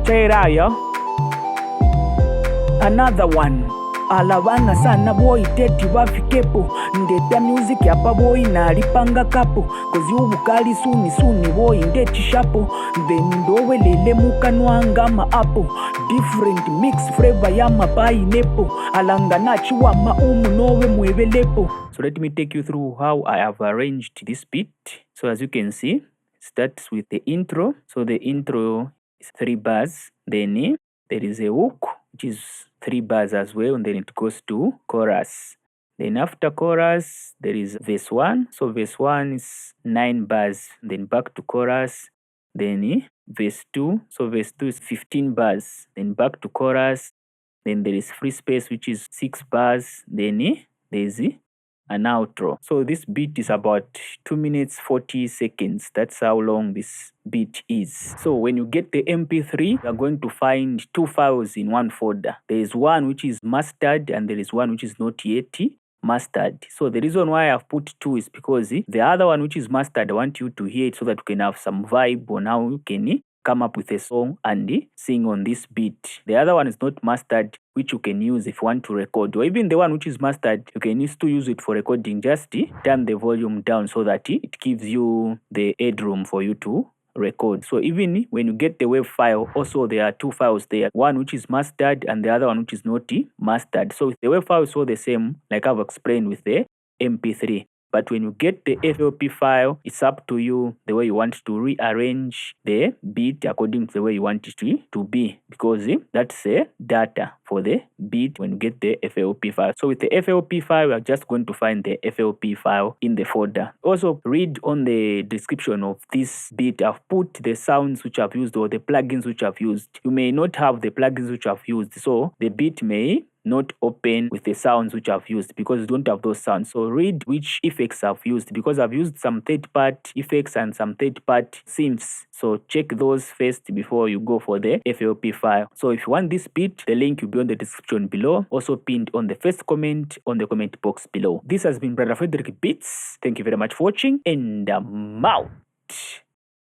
Check it out, yo. Another one. Alabana sana boy teti wafikepo ndeta music yapa boy na alipanga kapo kozi ubukali suni boy ndeti shapo then ndowe lele mukanwanga ma apple different mix flavor ya mapai nepo alanga nachiwa maumu nowe mwebelepo. So let me take you through how I have arranged this beat. So as you can see, it starts with the intro. So the intro is 3 bars, then there is a hook which is 3 bars as well, and then it goes to chorus. Then after chorus there is verse 1. So verse 1 is 9 bars, then back to chorus. Then verse 2. So verse 2 is 15 bars, then back to chorus. Then there is free space which is 6 bars. Then there is an outro. So this beat is about 2 minutes 40 seconds. That's how long this beat is. So when you get the MP3, you are going to find 2 files in one folder. There is one which is mastered and there is one which is not yet mastered. So the reason why I've put 2 is because the other one which is mastered, I want you to hear it so that you can have some vibe on how you can come up with a song and sing on this beat. The other one is not mastered, which you can use if you want to record, or even the one which is mastered, you can still use it for recording. Just turn the volume down so that it gives you the headroom for you to record. So even when you get the wave file, also there are 2 files there, one which is mastered and the other one which is not mastered. So the wave file is all the same, like I've explained with the MP3. But when you get the FLP file, it's up to you the way you want to rearrange the beat according to the way you want it to be, because that's data for the beat when you get the FLP file. So with the FLP file, we are just going to find the FLP file in the folder. Also, read on the description of this beat. I've put the sounds which I've used or the plugins which I've used. You may not have the plugins which I've used, so the beat may not open with the sounds which I've used because you don't have those sounds. So read which effects I've used, because I've used some third-party effects and some third-party synths. So check those first before you go for the FLP file. So if you want this beat, the link will be on the description below, also pinned on the first comment on the comment box below. This has been Brother Frederick Beats. Thank you very much for watching, and I'm out.